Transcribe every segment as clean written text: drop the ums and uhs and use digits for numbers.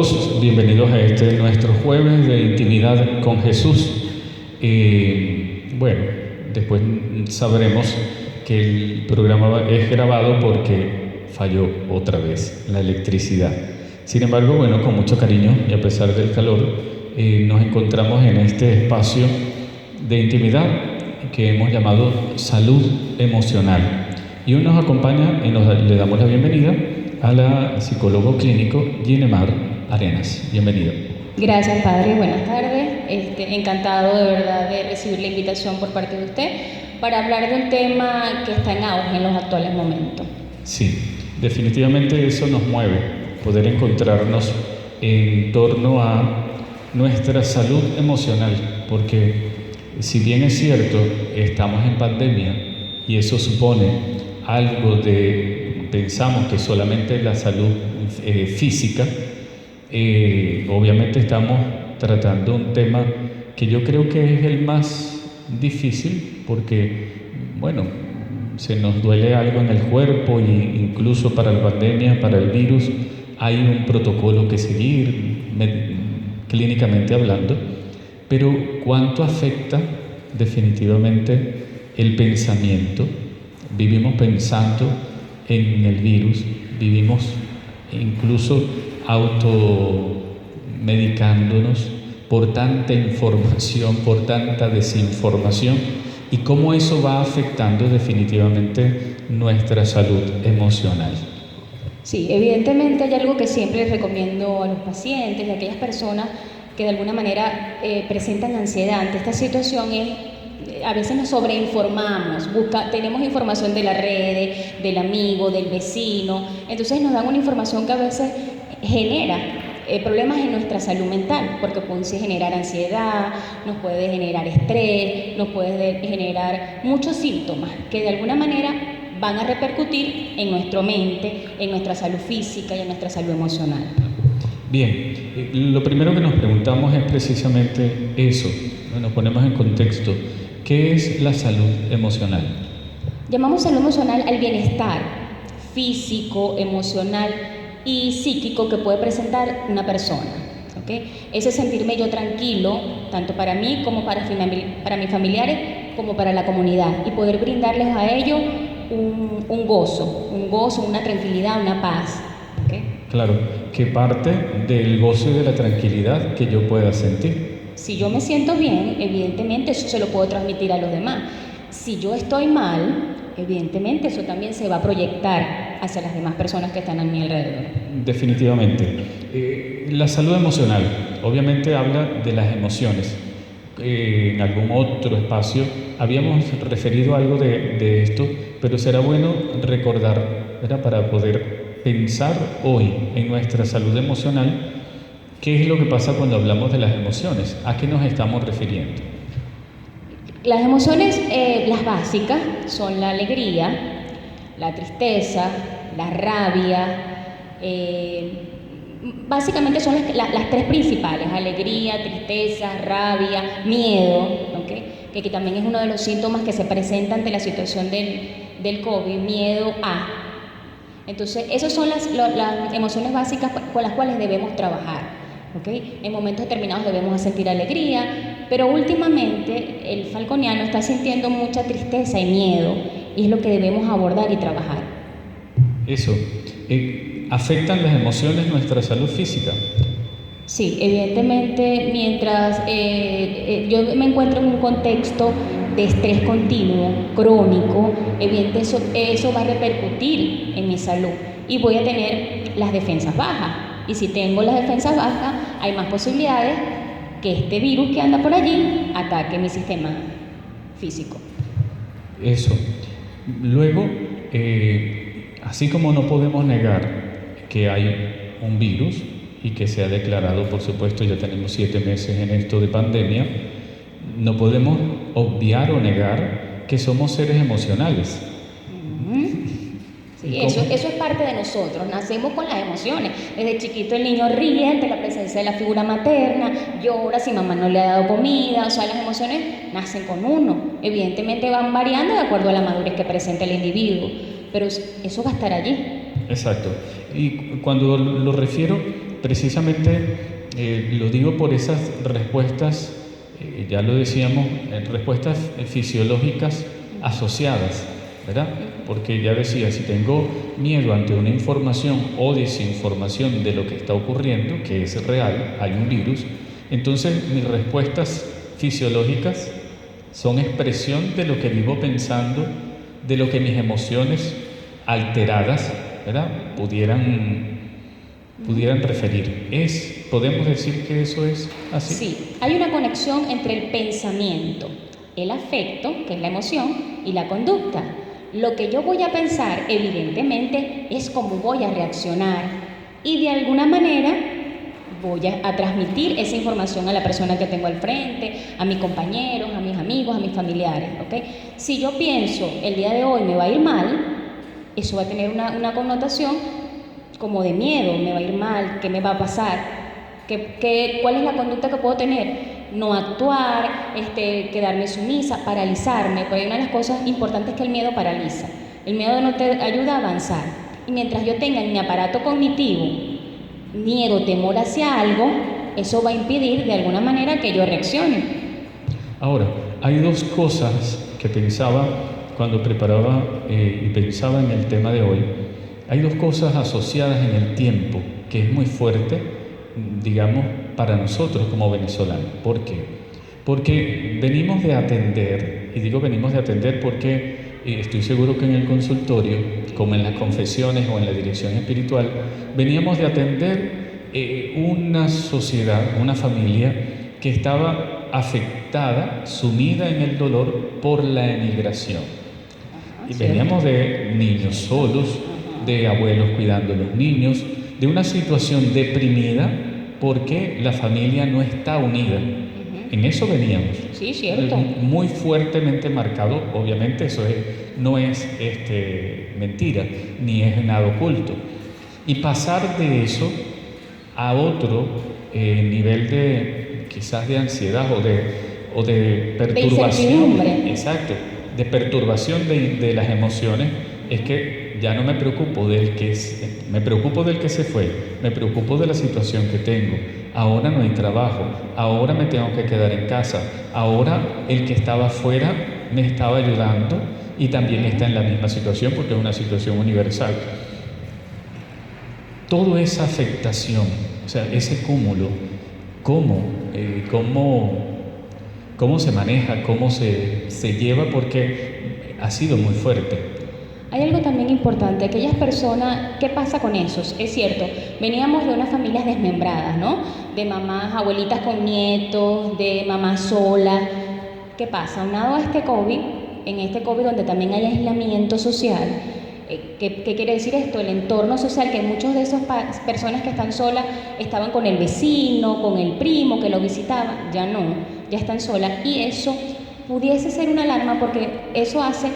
todos, bienvenidos a este nuestro jueves de intimidad con Jesús. Bueno, después sabremos que el programa es grabado porque falló otra vez la electricidad. Sin embargo, bueno, con mucho cariño y a pesar del calor, nos encontramos en este espacio de intimidad que hemos llamado salud emocional. Y hoy nos acompaña y le damos la bienvenida a la psicólogo clínico Ginemar Arenas. Bienvenido. Gracias, padre. Buenas tardes. Encantado de verdad de recibir la invitación por parte de usted para hablar de un tema que está en auge en los actuales momentos. Sí, definitivamente eso nos mueve, poder encontrarnos en torno a nuestra salud emocional, porque si bien es cierto, estamos en pandemia y eso supone algo pensamos que solamente la salud física, obviamente estamos tratando un tema que yo creo que es el más difícil porque, bueno, se nos duele algo en el cuerpo e incluso para la pandemia, para el virus, hay un protocolo que seguir, clínicamente hablando, pero ¿cuánto afecta definitivamente el pensamiento? Vivimos pensando en el virus, vivimos incluso automedicándonos por tanta información, por tanta desinformación, y cómo eso va afectando definitivamente nuestra salud emocional. Sí, evidentemente hay algo que siempre recomiendo a los pacientes y a aquellas personas que de alguna manera presentan ansiedad ante esta situación es a veces nos sobreinformamos, tenemos información de las redes, del amigo, del vecino, entonces nos dan una información que a veces genera problemas en nuestra salud mental, porque puede generar ansiedad, nos puede generar estrés, nos puede generar muchos síntomas que de alguna manera van a repercutir en nuestra mente, en nuestra salud física y en nuestra salud emocional. Bien, lo primero que nos preguntamos es precisamente eso, nos ponemos en contexto. ¿Qué es la salud emocional? Llamamos salud emocional al bienestar físico, emocional y psíquico que puede presentar una persona. ¿Okay? Ese sentirme yo tranquilo, tanto para mí como para mis familiares, como para la comunidad, y poder brindarles a ellos un gozo, una tranquilidad, una paz. ¿Okay? Claro, que parte del gozo y de la tranquilidad que yo pueda sentir. Si yo me siento bien, evidentemente eso se lo puedo transmitir a los demás. Si yo estoy mal, evidentemente eso también se va a proyectar hacia las demás personas que están a mi alrededor. Definitivamente. La salud emocional, obviamente habla de las emociones. En algún otro espacio habíamos referido algo de esto, pero será bueno recordar, ¿verdad? Para poder pensar hoy en nuestra salud emocional. ¿Qué es lo que pasa cuando hablamos de las emociones? ¿A qué nos estamos refiriendo? Las emociones, las básicas, son la alegría, la tristeza, la rabia. Básicamente son las tres principales: alegría, tristeza, rabia, miedo, ¿okay? Que también es uno de los síntomas que se presenta ante la situación del COVID, miedo a. Entonces, esas son las emociones básicas con las cuales debemos trabajar. ¿Okay? En momentos determinados debemos sentir alegría, pero últimamente el falconiano está sintiendo mucha tristeza y miedo, y es lo que debemos abordar y trabajar. Eso. ¿Afectan las emociones nuestra salud física? Sí, evidentemente, mientras yo me encuentro en un contexto de estrés continuo, crónico, evidentemente eso va a repercutir en mi salud y voy a tener las defensas bajas. Y si tengo las defensas bajas, hay más posibilidades que este virus que anda por allí ataque mi sistema físico. Eso. Luego, así como no podemos negar que hay un virus y que se ha declarado, por supuesto, ya tenemos 7 meses en esto de pandemia, no podemos obviar o negar que somos seres emocionales. Sí, eso es parte de nosotros, nacemos con las emociones. Desde chiquito el niño ríe ante la presencia de la figura materna, llora si mamá no le ha dado comida, o sea, las emociones nacen con uno. Evidentemente van variando de acuerdo a la madurez que presenta el individuo, pero eso va a estar allí. Exacto. Y cuando lo refiero precisamente lo digo por esas respuestas, ya lo decíamos, respuestas fisiológicas asociadas, ¿verdad? Porque ya decía, si tengo miedo ante una información o desinformación de lo que está ocurriendo, que es real, hay un virus, entonces mis respuestas fisiológicas son expresión de lo que vivo pensando, de lo que mis emociones alteradas, ¿verdad?, pudieran referir. ¿Podemos decir que eso es así? Sí, hay una conexión entre el pensamiento, el afecto, que es la emoción, y la conducta. Lo que yo voy a pensar, evidentemente, es cómo voy a reaccionar y de alguna manera voy a transmitir esa información a la persona que tengo al frente, a mis compañeros, a mis amigos, a mis familiares, ¿ok? Si yo pienso, el día de hoy me va a ir mal, eso va a tener una connotación como de miedo, me va a ir mal, ¿qué me va a pasar? ¿Cuál es la conducta que puedo tener? No actuar, quedarme sumisa, paralizarme, porque una de las cosas importantes es que el miedo paraliza. El miedo no te ayuda a avanzar. Y mientras yo tenga en mi aparato cognitivo miedo, temor hacia algo, eso va a impedir de alguna manera que yo reaccione. Ahora, hay dos cosas que pensaba cuando preparaba y pensaba en el tema de hoy. Hay dos cosas asociadas en el tiempo que es muy fuerte, digamos, para nosotros como venezolanos. ¿Por qué? Porque venimos de atender, y digo venimos de atender porque estoy seguro que en el consultorio, como en las confesiones o en la dirección espiritual, veníamos de atender una sociedad, una familia que estaba afectada, sumida en el dolor por la emigración. Y veníamos de niños solos, de abuelos cuidando a los niños, de una situación deprimida porque la familia no está unida. En eso veníamos. Sí, cierto. Muy fuertemente marcado, obviamente eso no es mentira, ni es nada oculto. Y pasar de eso a otro nivel de quizás de ansiedad o de perturbación. Exacto, de perturbación de las emociones, es que ya no me preocupo me preocupo del que se fue, me preocupo de la situación que tengo. Ahora no hay trabajo, ahora me tengo que quedar en casa, ahora el que estaba afuera me estaba ayudando y también está en la misma situación porque es una situación universal. Toda esa afectación, o sea, ese cúmulo, ¿cómo se maneja, cómo se lleva? Porque ha sido muy fuerte. Hay algo también importante, aquellas personas, ¿qué pasa con esos? Es cierto, veníamos de unas familias desmembradas, ¿no? De mamás, abuelitas con nietos, de mamás solas. ¿Qué pasa? Aunado a este COVID, en este COVID donde también hay aislamiento social, ¿qué quiere decir esto? El entorno social, que muchos de esas personas que están solas estaban con el vecino, con el primo que lo visitaba, ya no, ya están solas. Y eso pudiese ser una alarma porque eso hace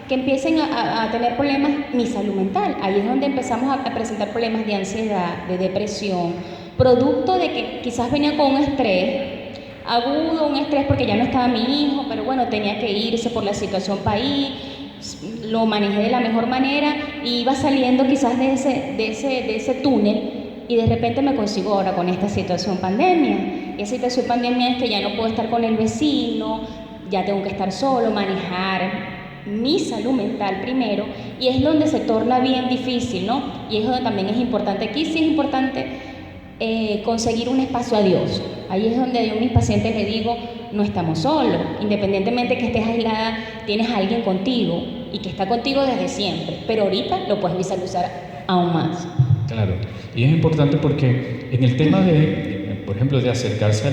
que empiecen a tener problemas mi salud mental. Ahí es donde empezamos a presentar problemas de ansiedad, de depresión, producto de que quizás venía con un estrés agudo, un estrés porque ya no estaba mi hijo, pero bueno, tenía que irse por la situación país, lo manejé de la mejor manera y iba saliendo quizás de ese túnel y de repente me consigo ahora con esta situación pandemia. Y esa situación pandemia es que ya no puedo estar con el vecino, ya tengo que estar solo, manejar mi salud mental primero, y es donde se torna bien difícil, ¿no? Y es donde también es importante, aquí sí es importante conseguir un espacio a Dios. Ahí es donde yo a mis pacientes les digo, no estamos solos, independientemente que estés aislada, tienes a alguien contigo y que está contigo desde siempre, pero ahorita lo puedes visualizar aún más. Claro, y es importante porque en el tema por ejemplo, de acercarse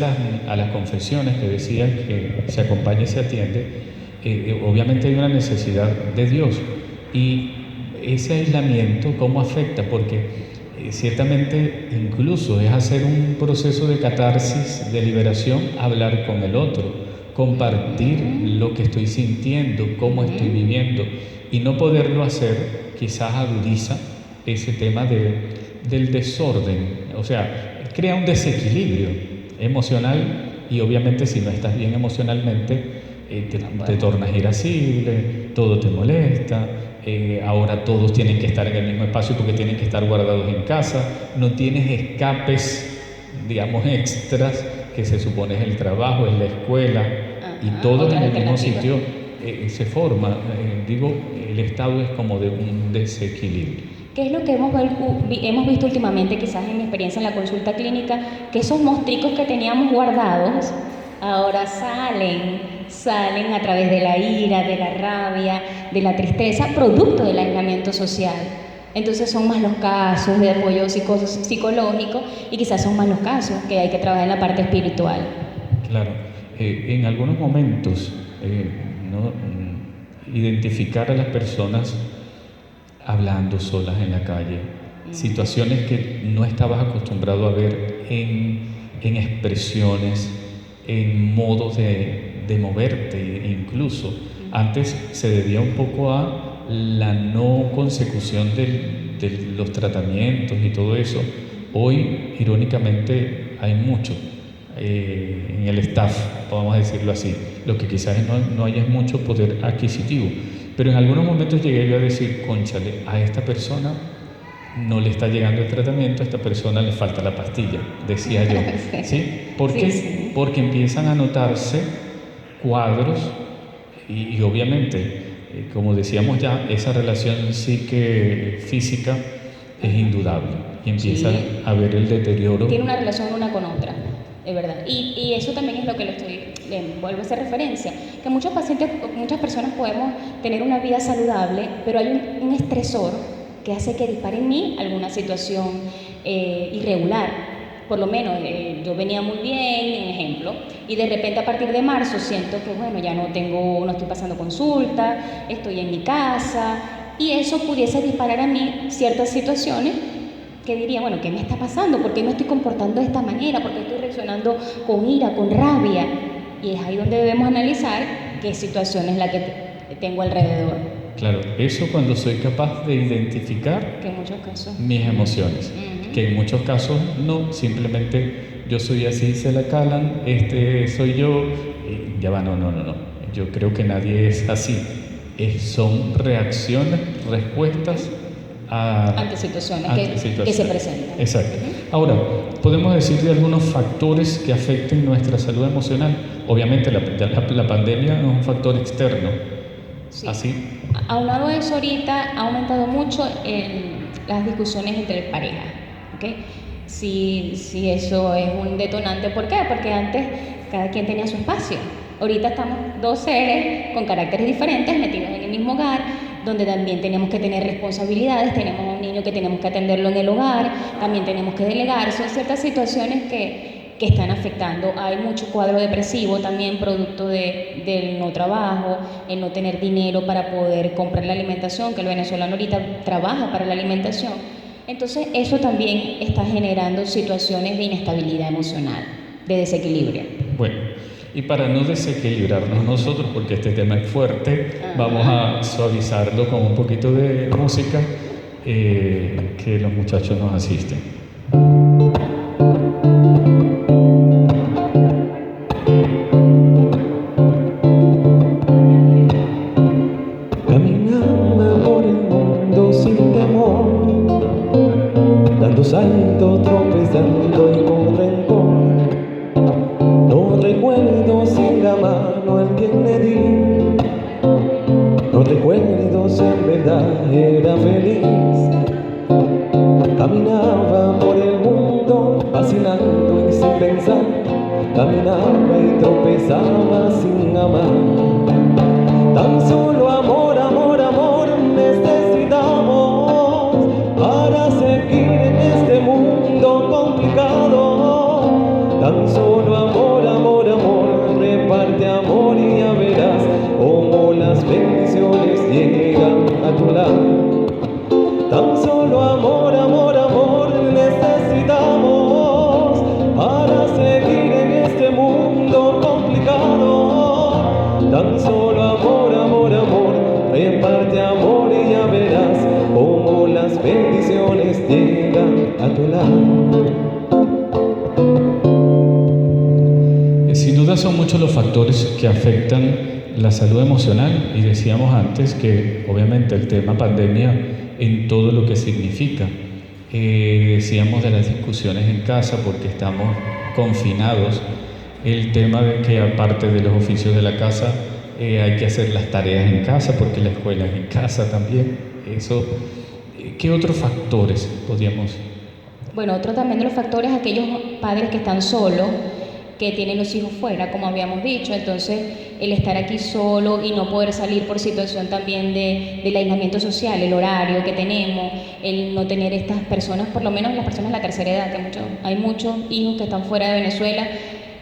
a las confesiones que decían que se acompaña y se atiende, obviamente hay una necesidad de Dios, y ese aislamiento ¿cómo afecta? Porque ciertamente incluso es hacer un proceso de catarsis, de liberación, hablar con el otro, compartir lo que estoy sintiendo, cómo estoy viviendo, y no poderlo hacer quizás agudiza ese tema del desorden, o sea, crea un desequilibrio emocional, y obviamente si no estás bien emocionalmente te tornas irascible, todo te molesta, ahora todos tienen que estar en el mismo espacio porque tienen que estar guardados en casa, no tienes escapes, digamos, extras, que se supone es el trabajo, es la escuela, y todos en el mismo sitio se forma, digo, el estado es como de un desequilibrio. ¿Qué es lo que hemos visto últimamente, quizás en mi experiencia en la consulta clínica? Que esos monstruos que teníamos guardados ahora salen a través de la ira, de la rabia, de la tristeza, producto del aislamiento social. Entonces son más los casos de apoyo psicológico y quizás son más los casos que hay que trabajar en la parte espiritual. Claro, en algunos momentos identificar a las personas hablando solas en la calle, situaciones que no estabas acostumbrado a ver en expresiones, en modos de moverte incluso. Antes se debía un poco a la no consecución de los tratamientos y todo eso. Hoy, irónicamente, hay mucho en el staff, podemos decirlo así. Lo que quizás no haya es mucho poder adquisitivo. Pero en algunos momentos llegué yo a decir, cónchale, a esta persona no le está llegando el tratamiento, a esta persona le falta la pastilla, decía yo. ¿Sí? ¿Por qué? Sí. Porque empiezan a notarse cuadros y obviamente, como decíamos ya, esa relación física es indudable y empieza a ver el deterioro. Tiene una relación una con otra, es verdad. Y eso también es lo que vuelvo a hacer referencia, que muchos pacientes, muchas personas podemos tener una vida saludable, pero hay un estresor que hace que dispare en mí alguna situación irregular. Por lo menos yo venía muy bien, un ejemplo, y de repente a partir de marzo siento que bueno, ya no estoy pasando consulta, estoy en mi casa, y eso pudiese disparar a mí ciertas situaciones que diría, bueno, ¿qué me está pasando? ¿Por qué me estoy comportando de esta manera? ¿Por qué estoy reaccionando con ira, con rabia? Y es ahí donde debemos analizar qué situación es la que tengo alrededor. Claro, eso cuando soy capaz de identificar que en muchos casos mis emociones, que en muchos casos no, simplemente yo soy así, se la calan, soy yo, y ya va, no. Yo creo que nadie es así. Son reacciones, respuestas ante situaciones que se presentan. Exacto. Ahora, podemos decir de algunos factores que afecten nuestra salud emocional. Obviamente la pandemia no es un factor externo. Sí. Así. Aunado a eso, ahorita ha aumentado mucho las discusiones entre parejas. ¿Okay? Si eso es un detonante, ¿por qué? Porque antes cada quien tenía su espacio. Ahorita estamos dos seres con caracteres diferentes metidos en el mismo hogar, donde también tenemos que tener responsabilidades, tenemos a un niño que tenemos que atenderlo en el hogar, también tenemos que delegar. Son ciertas situaciones que están afectando. Hay mucho cuadro depresivo también producto del no trabajo, el no tener dinero para poder comprar la alimentación, que el venezolano ahorita trabaja para la alimentación. Entonces eso también está generando situaciones de inestabilidad emocional, de desequilibrio. Bueno, y para no desequilibrarnos nosotros, porque este tema es fuerte, vamos a suavizarlo con un poquito de música que los muchachos nos asisten. Caminaba por el mundo sin temor, dando saltos, tropezando y con rencor. No recuerdo si la mano a quien le di, no recuerdo si en verdad era feliz. Caminaba por el mundo vacilando y sin pensar, caminaba y tropezaba sin amar. Tan solo amor, amor, amor necesitamos para seguir en este mundo complicado. Tan solo amor, amor, amor, reparte amor y ya verás cómo las bendiciones llegan a tu lado. Tan solo amor, amor, amor necesitamos para seguir en este mundo complicado. Tan solo amor, amor, amor, reparte amor y ya verás cómo las bendiciones llegan a tu lado. Sin duda son muchos los factores que afectan la salud emocional y decíamos antes que obviamente el tema pandemia en todo lo que significa. Decíamos de las discusiones en casa porque estamos confinados, el tema de que aparte de los oficios de la casa hay que hacer las tareas en casa porque la escuela es en casa también. Eso, ¿qué otros factores podríamos? Bueno, otro también de los factores, aquellos padres que están solos, que tienen los hijos fuera, como habíamos dicho, entonces el estar aquí solo y no poder salir por situación también del aislamiento social, el horario que tenemos, el no tener estas personas, por lo menos las personas de la tercera edad, que hay muchos hijos que están fuera de Venezuela,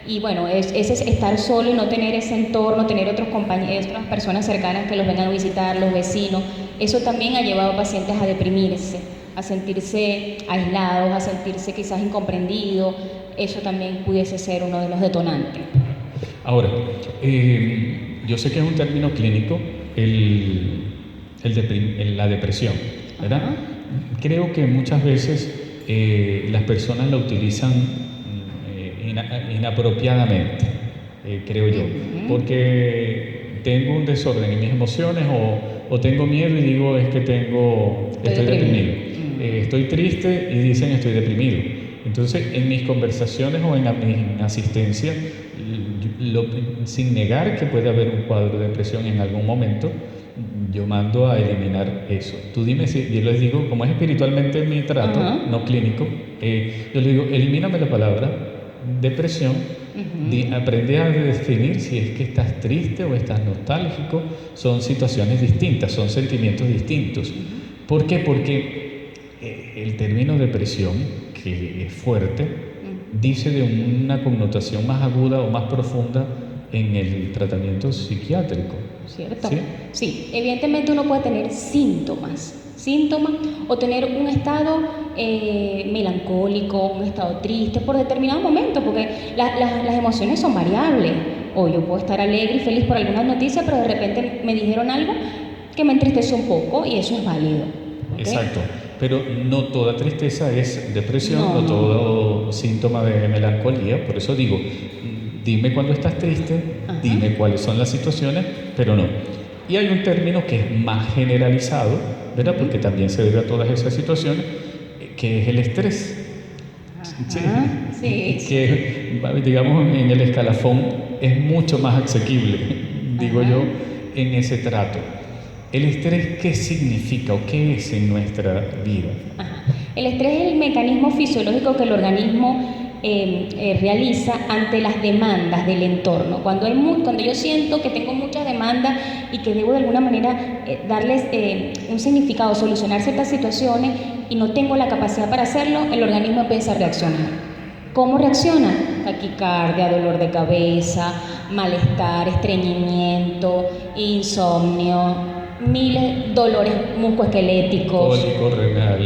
y bueno, ese es estar solo y no tener ese entorno, tener otros compañeros, otras personas cercanas que los vengan a visitar, los vecinos, eso también ha llevado a pacientes a deprimirse, a sentirse aislados, a sentirse quizás incomprendidos. Eso también pudiese ser uno de los detonantes. Ahora, yo sé que es un término clínico, la depresión, ¿verdad? Uh-huh. Creo que muchas veces las personas la utilizan inapropiadamente, creo yo, porque tengo un desorden en mis emociones o tengo miedo y digo es que estoy deprimido. Estoy triste y dicen estoy deprimido. Entonces, en mis conversaciones o en mi asistencia, sin negar que puede haber un cuadro de depresión en algún momento, yo mando a eliminar eso. Tú dime si, yo les digo, como es espiritualmente mi trato, uh-huh, no clínico, yo les digo, elimíname la palabra depresión, uh-huh, aprende a definir si es que estás triste o estás nostálgico, son situaciones distintas, son sentimientos distintos. Uh-huh. ¿Por qué? Porque el término depresión, que es fuerte, dice de una connotación más aguda o más profunda en el tratamiento psiquiátrico. ¿Cierto? Sí, evidentemente uno puede tener síntomas o tener un estado melancólico, un estado triste por determinado momento, porque las emociones son variables. O yo puedo estar alegre y feliz por algunas noticias, pero de repente me dijeron algo que me entristeció un poco y eso es válido. ¿Okay? Exacto. Pero no toda tristeza es depresión, no todo síntoma de melancolía. Por eso digo, dime cuando estás triste, ajá, dime cuáles son las situaciones, pero no. Y hay un término que es más generalizado, ¿verdad? Uh-huh. Porque también se debe a todas esas situaciones, que es el estrés. Sí. Que, digamos, en el escalafón es mucho más asequible, digo yo, en ese trato. ¿El estrés qué significa o qué es en nuestra vida? Ajá. El estrés es el mecanismo fisiológico que el organismo realiza ante las demandas del entorno. Cuando yo siento que tengo muchas demandas y que debo de alguna manera darles un significado, solucionar ciertas situaciones y no tengo la capacidad para hacerlo, el organismo empieza a reaccionar. ¿Cómo reacciona? Taquicardia, dolor de cabeza, malestar, estreñimiento, insomnio, miles dolores musculoesqueléticos, cólico renal,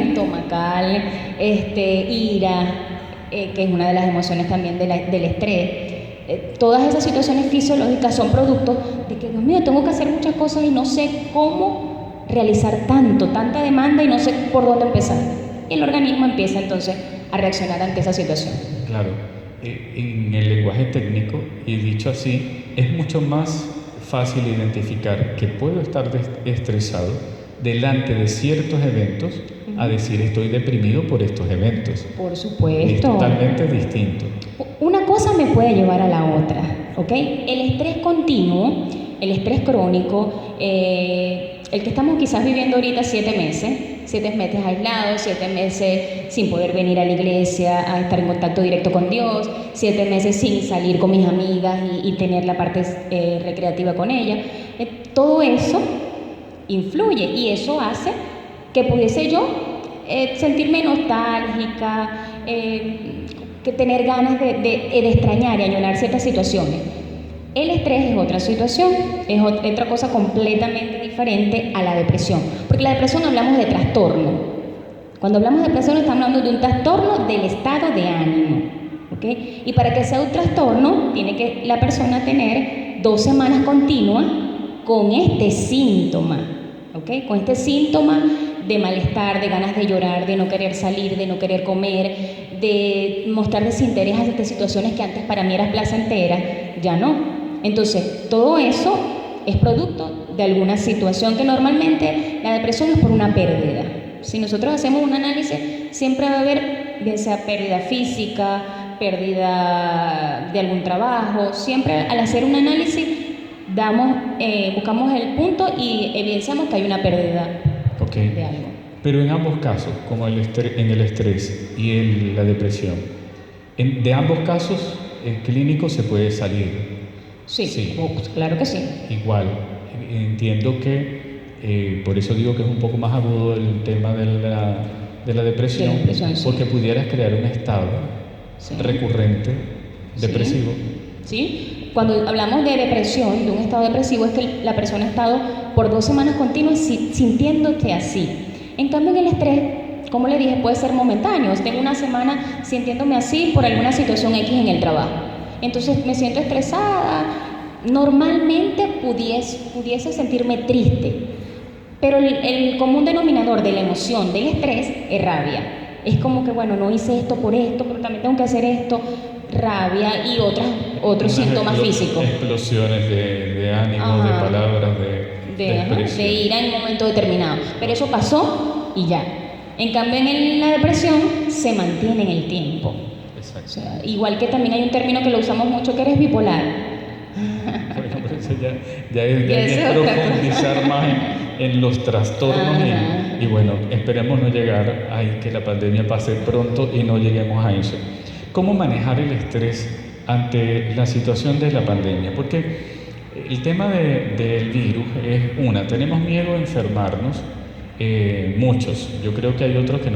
estomacal, ira, que es una de las emociones también del estrés. Todas esas situaciones fisiológicas son producto de que, Dios mío, tengo que hacer muchas cosas y no sé cómo realizar tanta demanda y no sé por dónde empezar. Y el organismo empieza entonces a reaccionar ante esa situación. Claro, en el lenguaje técnico, y dicho así, es mucho más fácil identificar que puedo estar estresado delante de ciertos eventos a decir estoy deprimido por estos eventos. Por supuesto. Es totalmente distinto. Una cosa me puede llevar a la otra, ¿ok? El estrés continuo, el estrés crónico, el que estamos quizás viviendo ahorita 7 meses aislados, 7 meses sin poder venir a la iglesia, a estar en contacto directo con Dios, 7 meses sin salir con mis amigas y tener la parte recreativa con ellas. Todo eso influye y eso hace que pudiese yo sentirme nostálgica, que tener ganas de extrañar y añorar ciertas situaciones. El estrés es otra situación, es otra cosa completamente diferente a la depresión, porque la depresión hablamos de trastorno. Cuando hablamos de depresión estamos hablando de un trastorno del estado de ánimo, ¿okay? Y para que sea un trastorno tiene que la persona tener 2 semanas continuas con este síntoma, ¿okay? Con este síntoma de malestar, de ganas de llorar, de no querer salir, de no querer comer, de mostrar desinterés ante situaciones que antes para mí eran placenteras, ya no. Entonces, todo eso es producto de alguna situación que normalmente la depresión es por una pérdida. Si nosotros hacemos un análisis, siempre va a haber, bien sea pérdida física, pérdida de algún trabajo, siempre al hacer un análisis buscamos el punto y evidenciamos que hay una pérdida de algo. Pero en ambos casos, como en el estrés y en la depresión, de ambos casos el clínico se puede salir. Sí. Claro que sí. Igual, entiendo que, por eso digo que es un poco más agudo el tema de la depresión, porque pudieras crear un estado recurrente, depresivo. Sí, cuando hablamos de depresión, de un estado depresivo, es que la persona ha estado por 2 semanas continuas sintiéndose así. En cambio, en el estrés, como le dije, puede ser momentáneo. Tengo una semana sintiéndome así por alguna situación X en el trabajo. Entonces me siento estresada, normalmente pudiese sentirme triste, pero el común denominador de la emoción del estrés es rabia. Es como que, bueno, no hice esto por esto, pero también tengo que hacer esto, rabia y otros síntomas físicos. Explosiones de ánimo, de palabras, de ira en un momento determinado. Pero eso pasó y ya. En cambio, en la depresión se mantiene en el tiempo. Exacto. O sea, igual que también hay un término que lo usamos mucho, que eres bipolar. Bueno, pero eso ya es profundizar más en los trastornos y bueno, esperemos no llegar ahí, que la pandemia pase pronto y no lleguemos a eso. ¿Cómo manejar el estrés ante la situación de la pandemia? Porque el tema del virus es tenemos miedo a enfermarnos, muchos. Yo creo que hay otros que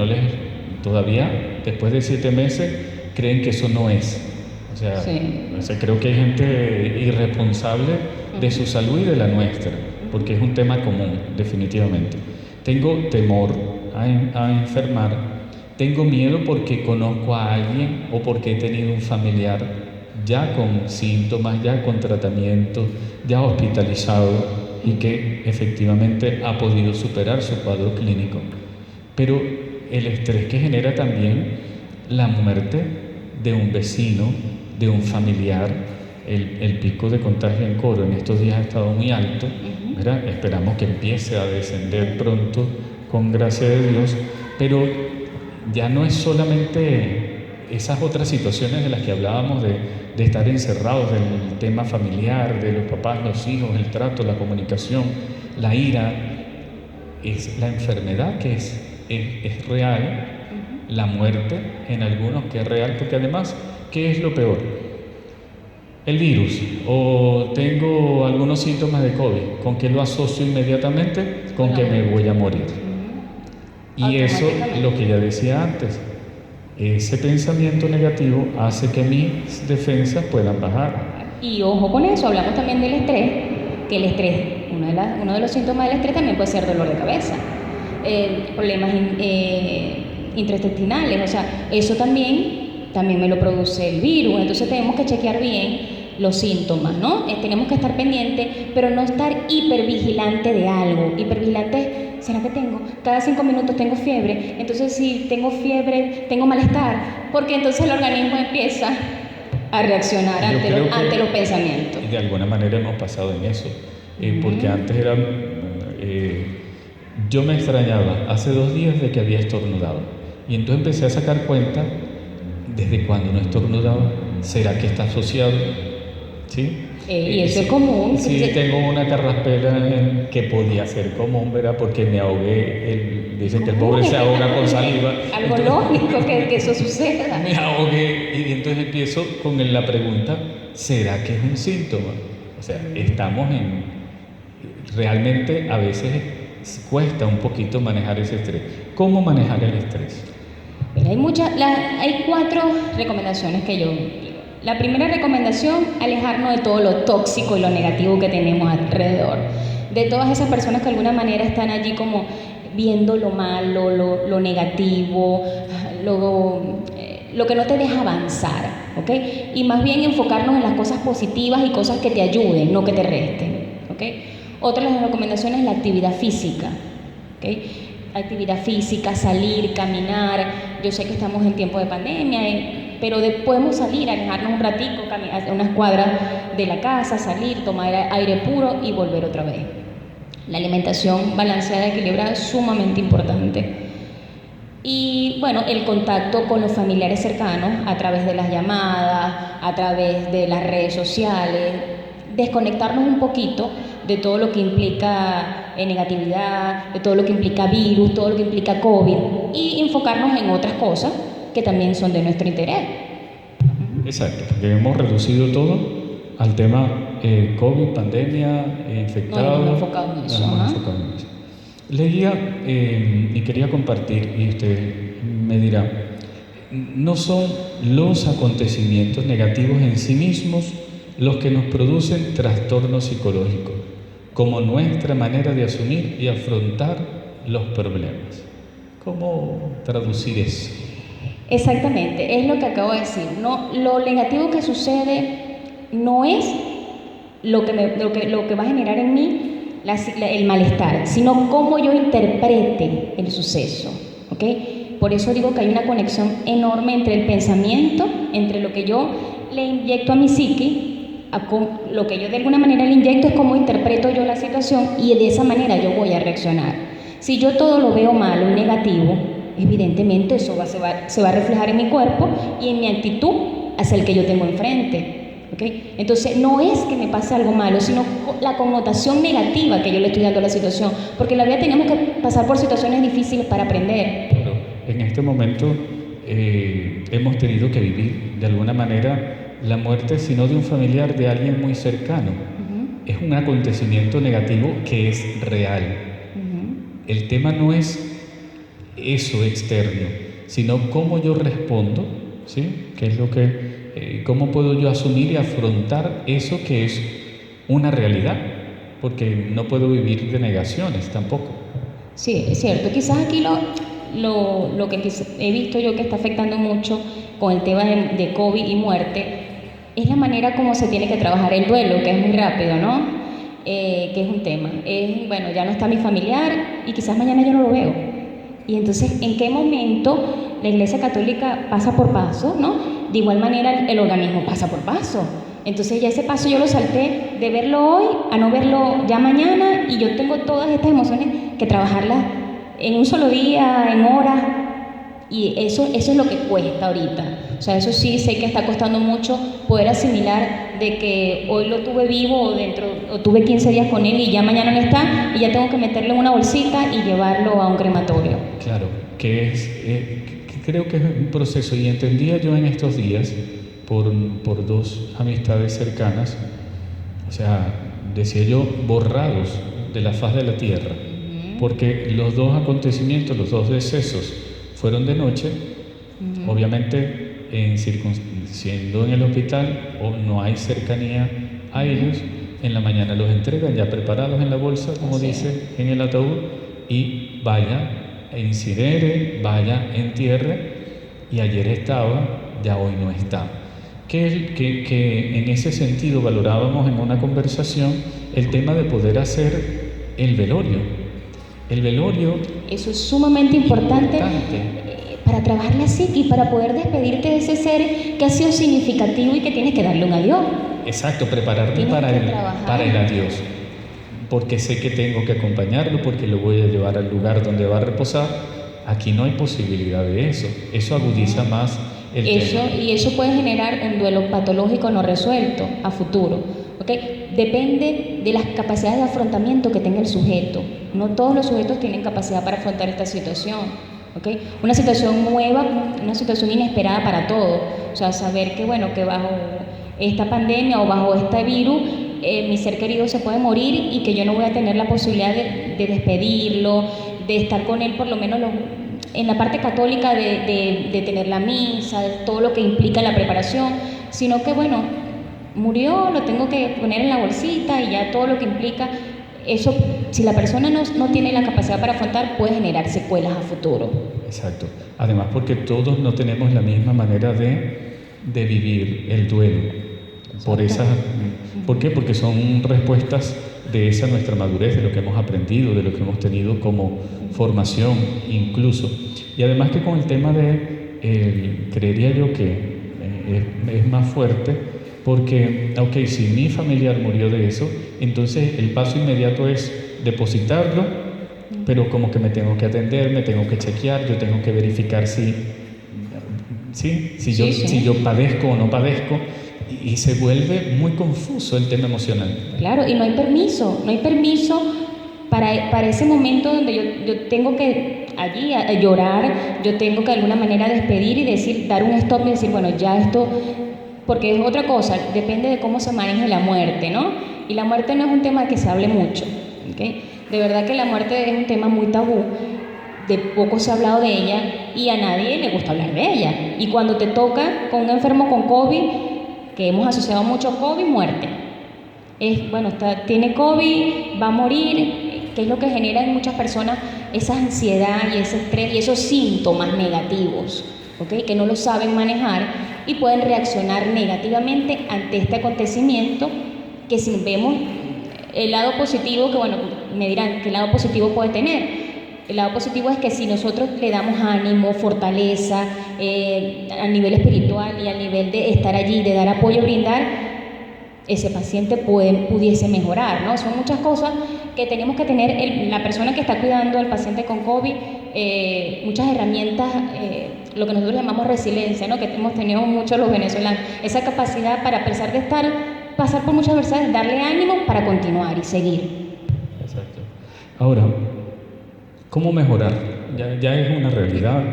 todavía, después de 7 meses, creen que eso no es. O sea, creo que hay gente irresponsable de su salud y de la nuestra, porque es un tema común, definitivamente. Tengo temor a enfermar, tengo miedo porque conozco a alguien o porque he tenido un familiar ya con síntomas, ya con tratamiento, ya hospitalizado y que efectivamente ha podido superar su cuadro clínico. Pero el estrés que genera también la muerte de un vecino, de un familiar, el pico de contagio en Coro en estos días ha estado muy alto, ¿verdad? Esperamos que empiece a descender pronto con gracia de Dios, pero ya no es solamente esas otras situaciones de las que hablábamos de estar encerrados, del tema familiar, de los papás, los hijos, el trato, la comunicación, la ira, es la enfermedad que es real, la muerte en algunos que es real, porque además, ¿qué es lo peor? El virus, o tengo algunos síntomas de COVID, ¿con qué lo asocio inmediatamente? Con que me voy a morir. Y eso, lo que ya decía antes, ese pensamiento negativo hace que mis defensas puedan bajar. Y ojo con eso, hablamos también del estrés, que el estrés, uno de los síntomas del estrés también puede ser dolor de cabeza, problemas intraintestinales, o sea, eso también me lo produce el virus. Entonces tenemos que chequear bien los síntomas, ¿no? Tenemos que estar pendientes, pero no estar hipervigilante de algo. Hipervigilante, ¿será que tengo? Cada 5 minutos tengo fiebre, entonces si tengo fiebre, tengo malestar, porque entonces el organismo empieza a reaccionar ante los pensamientos. Y de alguna manera hemos pasado en eso, porque antes era... yo me extrañaba hace 2 días de que había estornudado, y entonces empecé a sacar cuenta desde cuando no estornudaba. ¿Será que está asociado? ¿Sí? Y eso es común. Sí, tengo una carraspera que podía ser común, ¿verdad? Porque me ahogué. Dicen que el pobre se ahoga con saliva. Algo lógico que eso suceda. Me ahogué y entonces empiezo con la pregunta, ¿será que es un síntoma? O sea, estamos realmente a veces cuesta un poquito manejar ese estrés. ¿Cómo manejar el estrés? Hay 4 recomendaciones que yo digo. La primera recomendación, alejarnos de todo lo tóxico y lo negativo que tenemos alrededor. De todas esas personas que de alguna manera están allí como viendo lo malo, lo negativo, lo que no te deja avanzar, ¿ok? Y más bien enfocarnos en las cosas positivas y cosas que te ayuden, no que te resten, ¿ok? Otra de las recomendaciones es la actividad física, ¿ok? Actividad física, salir, caminar. Yo sé que estamos en tiempo de pandemia, pero podemos salir, alejarnos un ratico, caminar unas cuadras de la casa, salir, tomar aire puro y volver otra vez. La alimentación balanceada y equilibrada es sumamente importante. Y bueno, el contacto con los familiares cercanos a través de las llamadas, a través de las redes sociales, desconectarnos un poquito de todo lo que implica negatividad, de todo lo que implica virus, todo lo que implica COVID, y enfocarnos en otras cosas que también son de nuestro interés. Exacto, porque hemos reducido todo al tema COVID, pandemia, infectados. No hemos enfocado en eso. Leía y quería compartir, y usted me dirá, no son los acontecimientos negativos en sí mismos los que nos producen trastornos psicológicos, como nuestra manera de asumir y afrontar los problemas. ¿Cómo traducir eso? Exactamente, es lo que acabo de decir. No, lo negativo que sucede no es lo que va a generar en mí el malestar, sino cómo yo interprete el suceso, ¿ok? Por eso digo que hay una conexión enorme entre el pensamiento, entre lo que yo le inyecto a mi psique, lo que yo de alguna manera le inyecto es cómo interpreto yo la situación y de esa manera yo voy a reaccionar. Si yo todo lo veo malo y negativo, evidentemente eso se va a reflejar en mi cuerpo y en mi actitud hacia el que yo tengo enfrente. ¿Okay? Entonces no es que me pase algo malo, sino la connotación negativa que yo le estoy dando a la situación, porque en la vida tenemos que pasar por situaciones difíciles para aprender. Pero en este momento hemos tenido que vivir de alguna manera la muerte, sino de un familiar, de alguien muy cercano. Es un acontecimiento negativo que es real. El tema no es eso externo, sino cómo yo respondo, ¿sí? ¿Qué es lo que cómo puedo yo asumir y afrontar eso que es una realidad? Porque no puedo vivir de negaciones tampoco. Sí, es cierto. Quizás aquí lo que he visto yo que está afectando mucho con el tema de COVID y muerte es la manera como se tiene que trabajar el duelo, que es muy rápido, ¿no? Que es un tema. Bueno, ya no está mi familiar y quizás mañana yo no lo veo. Y entonces, ¿en qué momento la Iglesia Católica pasa por paso, ¿no? De igual manera, el organismo pasa por paso. Entonces, ya ese paso yo lo salté de verlo hoy a no verlo ya mañana, y yo tengo todas estas emociones que trabajarlas en un solo día, en horas, y eso es lo que cuesta ahorita. O sea, eso sí sé que está costando mucho poder asimilar de que hoy lo tuve vivo o tuve 15 días con él y ya mañana no está, y ya tengo que meterle en una bolsita y llevarlo a un crematorio. Claro, que creo que es un proceso, y entendía yo en estos días por dos amistades cercanas, o sea, decía yo, borrados de la faz de la tierra, porque los dos acontecimientos, los dos decesos fueron de noche. Obviamente siendo en el hospital o no hay cercanía a ellos, en la mañana los entregan ya preparados en la bolsa, como dice, en el ataúd, y vaya, incinere, vaya, entierre, y ayer estaba, ya hoy no está. Que en ese sentido valorábamos en una conversación el tema de poder hacer el velorio. El velorio... Eso es sumamente importante. Para trabajar la psique y para poder despedirte de ese ser que ha sido significativo y que tienes que darle un adiós. Exacto, prepararme para el adiós. Porque sé que tengo que acompañarlo, porque lo voy a llevar al lugar donde va a reposar. Aquí no hay posibilidad de eso. Eso agudiza más el tema. Y eso puede generar un duelo patológico no resuelto a futuro. ¿Okay? Depende de las capacidades de afrontamiento que tenga el sujeto. No todos los sujetos tienen capacidad para afrontar esta situación. ¿Okay? Una situación nueva, una situación inesperada para todos. O sea, saber que, bueno, que bajo esta pandemia o bajo este virus, mi ser querido se puede morir y que yo no voy a tener la posibilidad de despedirlo, de estar con él por lo menos en la parte católica de tener la misa, de todo lo que implica la preparación, sino que, bueno, murió, lo tengo que poner en la bolsita y ya todo lo que implica. Eso, si la persona no tiene la capacidad para afrontar, puede generar secuelas a futuro. Exacto. Además, porque todos no tenemos la misma manera de vivir el duelo. ¿Por qué? Porque son respuestas de esa nuestra madurez, de lo que hemos aprendido, de lo que hemos tenido como formación incluso. Y además que con el tema creería yo que es más fuerte porque, ok, si mi familiar murió de eso, entonces el paso inmediato es depositarlo, pero como que me tengo que atender, me tengo que chequear, yo tengo que verificar si yo padezco o no padezco, y se vuelve muy confuso el tema emocional. Claro, y no hay permiso para ese momento donde yo tengo que allí a llorar, yo tengo que de alguna manera despedir y decir, dar un stop y decir, bueno, ya esto, porque es otra cosa, depende de cómo se maneje la muerte, ¿no? Y la muerte no es un tema que se hable mucho, ¿ok? De verdad que la muerte es un tema muy tabú, de poco se ha hablado de ella y a nadie le gusta hablar de ella. Y cuando te toca con un enfermo con COVID, que hemos asociado mucho COVID, muerte. Tiene COVID, va a morir, que es lo que genera en muchas personas esa ansiedad y ese estrés y esos síntomas negativos, ¿okay? Que no lo saben manejar y pueden reaccionar negativamente ante este acontecimiento, que si vemos el lado positivo, que bueno, me dirán, ¿qué lado positivo puede tener? El lado positivo es que si nosotros le damos ánimo, fortaleza, a nivel espiritual y a nivel de estar allí, de dar apoyo, brindar, ese paciente pudiese mejorar, ¿no? Son muchas cosas que tenemos que tener la persona que está cuidando al paciente con COVID, muchas herramientas, lo que nosotros llamamos resiliencia, ¿no? Que hemos tenido muchos los venezolanos, esa capacidad para, a pesar de pasar por muchas adversidades, darle ánimo para continuar y seguir. Exacto. Ahora, ¿cómo mejorar? Ya es una realidad.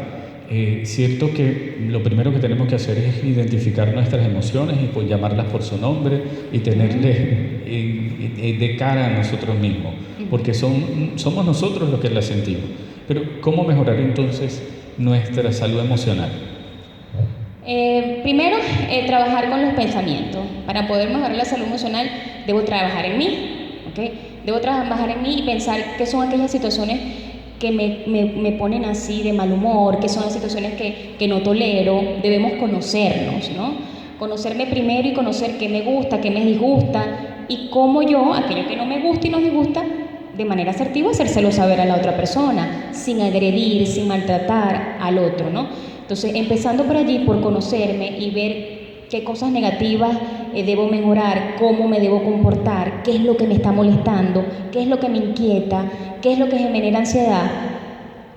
Cierto que lo primero que tenemos que hacer es identificar nuestras emociones y pues llamarlas por su nombre y tenerles de cara a nosotros mismos, porque somos nosotros los que las sentimos. Pero ¿cómo mejorar entonces nuestra salud emocional? Primero, trabajar con los pensamientos. Para poder mejorar la salud emocional, debo trabajar en mí, ¿okay? Debo trabajar en mí y pensar qué son aquellas situaciones que me ponen así de mal humor, que son las situaciones que no tolero. Debemos conocernos, ¿no? Conocerme primero y conocer qué me gusta, qué me disgusta y cómo yo, aquello que no me gusta y nos disgusta, de manera asertiva, hacérselo saber a la otra persona, sin agredir, sin maltratar al otro, ¿no? Entonces, empezando por allí, por conocerme y ver qué cosas negativas debo mejorar, cómo me debo comportar, qué es lo que me está molestando, qué es lo que me inquieta, qué es lo que me genera ansiedad.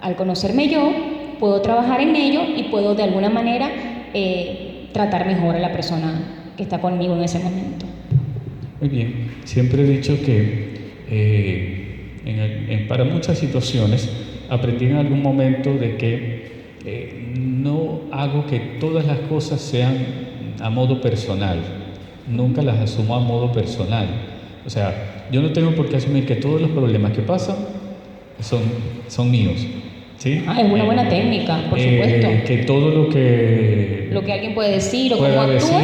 Al conocerme yo, puedo trabajar en ello y puedo de alguna manera tratar mejor a la persona que está conmigo en ese momento. Muy bien, siempre he dicho que para muchas situaciones aprendí en algún momento de que no hago que todas las cosas sean a modo personal, nunca las asumo a modo personal. O sea, yo no tengo por qué asumir que todos los problemas que pasan son míos, ¿sí? Es una buena técnica, por supuesto. Que todo lo que alguien puede decir o cómo actúe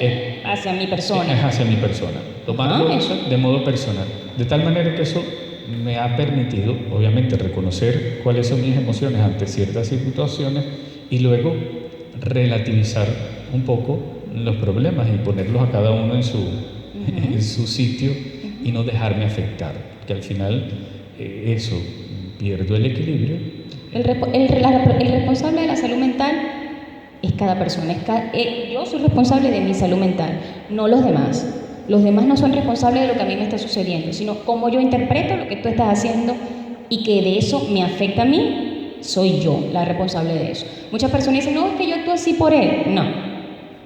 es hacia mi persona. Es hacia mi persona. Tomarlo de modo personal. De tal manera que eso me ha permitido, obviamente, reconocer cuáles son mis emociones ante ciertas situaciones y luego relativizar un poco los problemas y ponerlos a cada uno en su sitio y no dejarme afectar, que al final pierdo el equilibrio. El responsable de la salud mental es cada persona. Yo soy responsable de mi salud mental, no los demás. Los demás no son responsables de lo que a mí me está sucediendo, sino cómo yo interpreto lo que tú estás haciendo y que de eso me afecta a mí, soy yo la responsable de eso. Muchas personas dicen, no, es que yo actúo así por él. No,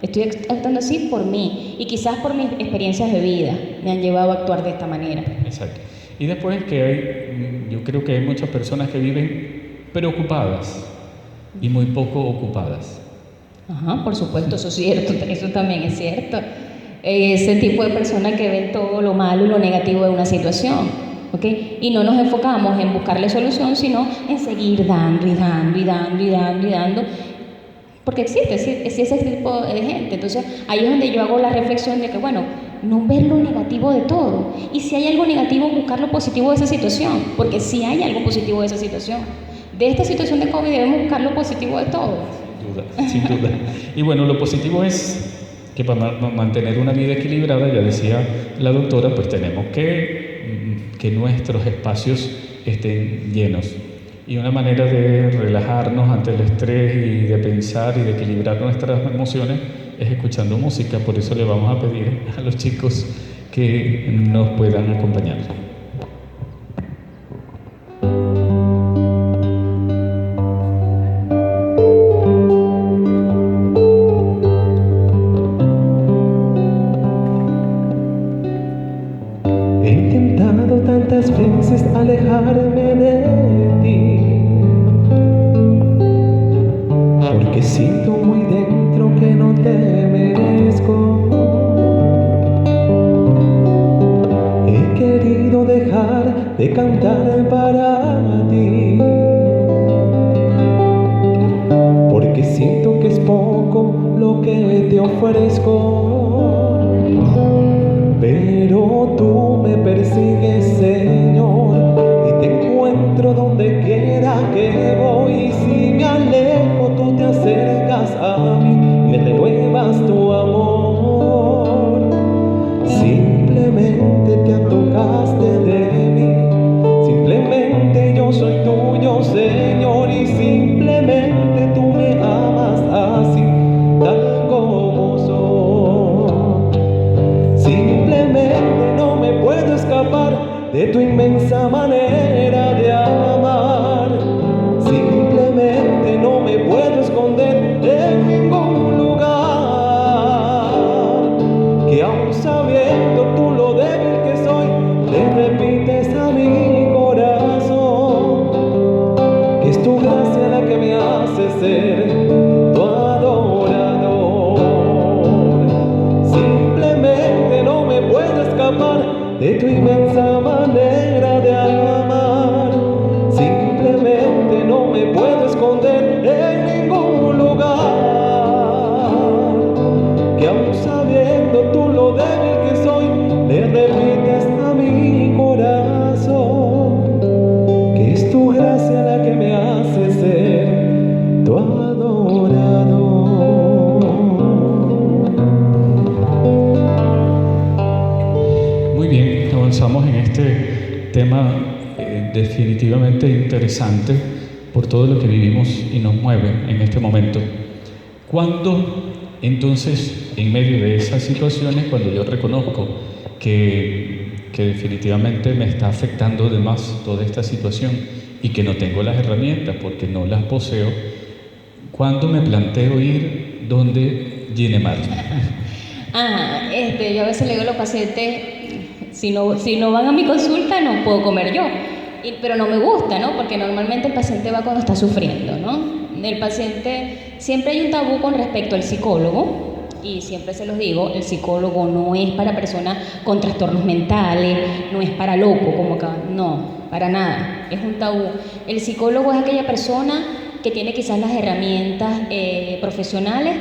estoy actuando así por mí y quizás por mis experiencias de vida me han llevado a actuar de esta manera. Exacto. Y después yo creo que hay muchas personas que viven preocupadas y muy poco ocupadas. Ajá, por supuesto, eso es cierto, eso también es cierto. Ese tipo de personas que ven todo lo malo y lo negativo de una situación, ¿ok? Y no nos enfocamos en buscarle solución, sino en seguir dando y dando y dando y dando y dando, porque existe ese tipo de gente. Entonces, ahí es donde yo hago la reflexión de que, bueno, no ver lo negativo de todo. Y si hay algo negativo, buscar lo positivo de esa situación, porque si hay algo positivo de esa situación. De esta situación de COVID debemos buscar lo positivo de todo. Sin duda. Y bueno, lo positivo es que para mantener una vida equilibrada, ya decía la doctora, pues tenemos que nuestros espacios estén llenos. Y una manera de relajarnos ante el estrés y de pensar y de equilibrar nuestras emociones es escuchando música, por eso le vamos a pedir a los chicos que nos puedan acompañar. He intentado tantas veces alejarme de ti, porque siento muy dentro que no te merezco. He querido dejar de cantar para ti, porque siento que es poco lo que te ofrezco. Pero tú me persigues, Señor, y te encuentro donde quiera que voy. Y si me alejo, tú te acercas a mí, me renuevas tu amor. Simplemente te antojaste de mí, simplemente yo soy tuyo, Señor, y simplemente tú me amas así, tal como soy. Simplemente no me puedo escapar de tu inmensa manera de amar. Simplemente no me puedo esconder en ningún lugar. Que aún sabiendo tú lo débil que soy, le repites a mi corazón que es tu gracia la que me hace ser tu adorador. Simplemente no me puedo escapar de tu inmensa manera de amar. Simplemente no me puedo esconder en ningún lugar. Que aún sabiendo tú lo débil que soy, le repites a mi corazón que es tu gracia la que me hace ser tu adorador. Muy bien, avanzamos en este tema definitivamente interesante por todo lo que vivimos y nos mueve en este momento. ¿Cuándo entonces, en medio de esas situaciones, cuando yo reconozco que definitivamente me está afectando de más toda esta situación y que no tengo las herramientas porque no las poseo, cuándo me planteo ir donde Ginemar? Yo a veces le digo a los pacientes, si no van a mi consulta no puedo comer yo, pero no me gusta, ¿no? Porque normalmente el paciente va cuando está sufriendo, ¿no? El paciente, siempre hay un tabú con respecto al psicólogo, y siempre se los digo, el psicólogo no es para personas con trastornos mentales, no es para locos, como acá, no, para nada, es un tabú. El psicólogo es aquella persona que tiene quizás las herramientas profesionales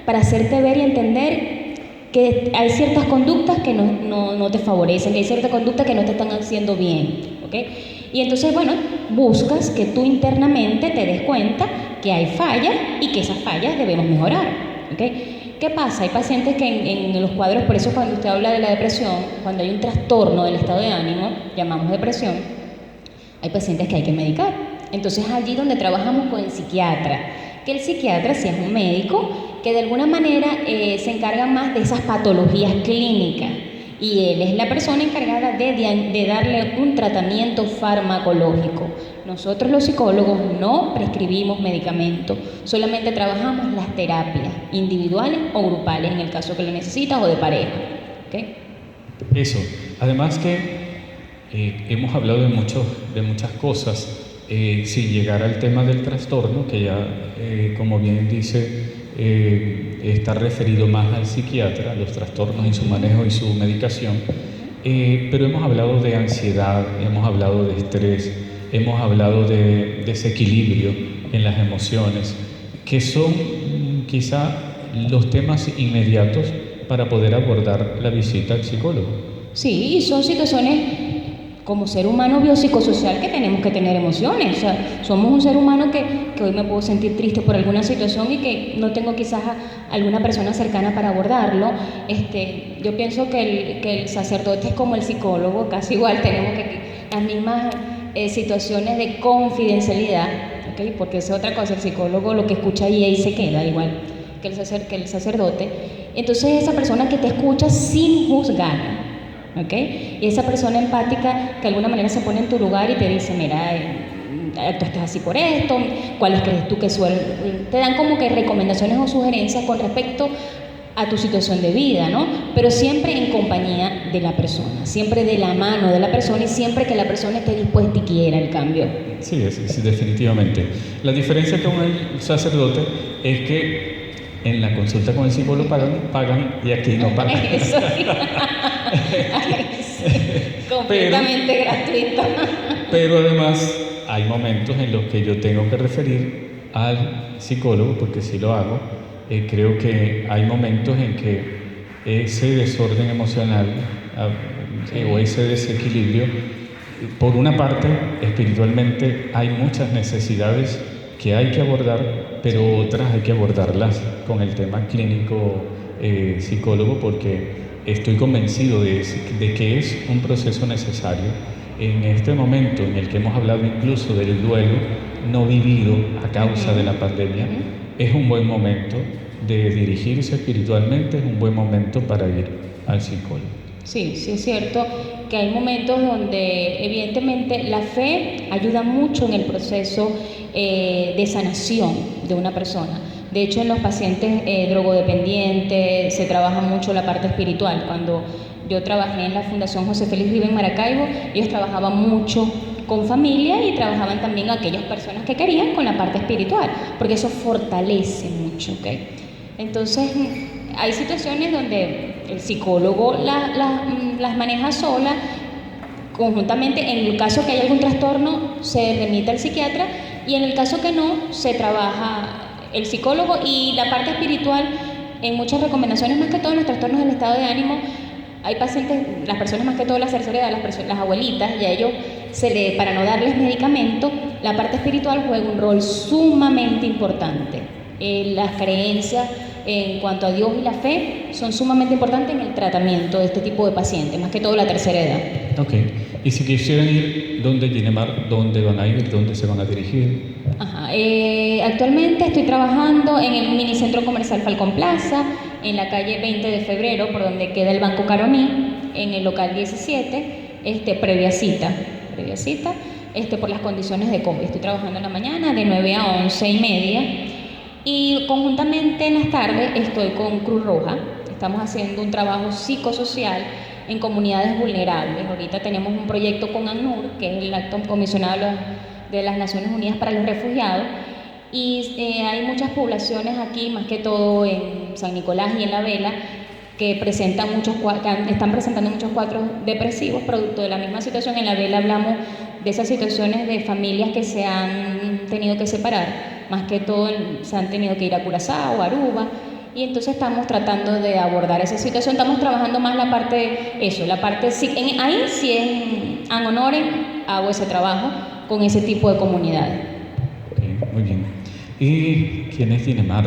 para hacerte ver y entender que hay ciertas conductas que no te favorecen, que hay ciertas conductas que no te están haciendo bien, ¿ok? Y entonces, bueno, buscas que tú internamente te des cuenta que hay fallas y que esas fallas debemos mejorar, ¿ok? ¿Qué pasa? Hay pacientes que en los cuadros, por eso cuando usted habla de la depresión, cuando hay un trastorno del estado de ánimo, llamamos depresión, hay pacientes que hay que medicar. Entonces allí donde trabajamos con el psiquiatra, que el psiquiatra sí es un médico que de alguna manera se encarga más de esas patologías clínicas, y él es la persona encargada de darle un tratamiento farmacológico. Nosotros los psicólogos no prescribimos medicamentos, solamente trabajamos las terapias individuales o grupales en el caso que lo necesitas o de pareja, ¿okay? Eso, además que hemos hablado de muchas cosas sin llegar al tema del trastorno, que ya como bien dice está referido más al psiquiatra, los trastornos y su manejo y su medicación, pero hemos hablado de ansiedad, hemos hablado de estrés, hemos hablado de desequilibrio en las emociones, que son quizá los temas inmediatos para poder abordar la visita al psicólogo. Sí, son situaciones como ser humano biopsicosocial que tenemos que tener emociones. O sea, somos un ser humano que hoy me puedo sentir triste por alguna situación y que no tengo quizás a alguna persona cercana para abordarlo. Yo pienso que el sacerdote es como el psicólogo, casi igual, tenemos las mismas situaciones de confidencialidad, ¿okay? Porque es otra cosa, el psicólogo lo que escucha ahí se queda igual. que el sacerdote. Entonces esa persona que te escucha sin juzgar, ¿ok? Y esa persona empática que de alguna manera se pone en tu lugar y te dice, mira, tú estás así por esto, ¿cuáles crees tú que suelen? Te dan como que recomendaciones o sugerencias con respecto a tu situación de vida, ¿no? Pero siempre en compañía de la persona, siempre de la mano de la persona y siempre que la persona esté dispuesta y quiera el cambio. Sí, sí, definitivamente. La diferencia con el sacerdote es que en la consulta con el psicólogo pagan y aquí no pagan. Eso sí. Ay, sí. Completamente gratuito. Pero además hay momentos en los que yo tengo que referir al psicólogo, porque sí lo hago. Creo que hay momentos en que ese desorden emocional o ese desequilibrio, por una parte, espiritualmente hay muchas necesidades que hay que abordar, pero otras hay que abordarlas con el tema clínico psicólogo, porque estoy convencido de que es un proceso necesario. En este momento en el que hemos hablado incluso del duelo no vivido a causa de la pandemia, es un buen momento de dirigirse espiritualmente, es un buen momento para ir al psicólogo. Sí, sí es cierto que hay momentos donde evidentemente la fe ayuda mucho en el proceso de sanación de una persona. De hecho, en los pacientes drogodependientes se trabaja mucho la parte espiritual. Cuando yo trabajé en la Fundación José Félix Vive en Maracaibo, ellos trabajaban mucho con familia y trabajaban también aquellas personas que querían con la parte espiritual, porque eso fortalece mucho, ¿ok? Entonces, hay situaciones donde el psicólogo las maneja sola, conjuntamente. En el caso que hay algún trastorno, se remite al psiquiatra, y en el caso que no, se trabaja el psicólogo. Y la parte espiritual, en muchas recomendaciones, más que todo en los trastornos del estado de ánimo, hay pacientes, las personas más que todo la tercera edad, las abuelitas, y a ellos para no darles medicamento, la parte espiritual juega un rol sumamente importante. Las creencias en cuanto a Dios y la fe son sumamente importantes en el tratamiento de este tipo de pacientes, más que todo la tercera edad. Ok. Y si quisieran ir, ¿dónde Ginemar? ¿Dónde van a ir? ¿Dónde se van a dirigir? Ajá. Actualmente estoy trabajando en el minicentro comercial Falcón Plaza, en la calle 20 de febrero, por donde queda el Banco Caroní, en el local 17, previa cita, por las condiciones de COVID. Estoy trabajando en la mañana de 9 a 11:30 y conjuntamente en las tardes estoy con Cruz Roja. Estamos haciendo un trabajo psicosocial en comunidades vulnerables. Ahorita tenemos un proyecto con ACNUR, que es el Alto Comisionado de las Naciones Unidas para los Refugiados, y hay muchas poblaciones aquí, más que todo en San Nicolás y en La Vela, que están presentando muchos cuadros depresivos producto de la misma situación. En La Vela hablamos de esas situaciones de familias que se han tenido que separar, más que todo se han tenido que ir a Curazao, Aruba, y entonces estamos tratando de abordar esa situación. Estamos trabajando más la parte ahí sí en honores hago ese trabajo con ese tipo de comunidades. Okay, muy bien. ¿Y quién es Ginemar?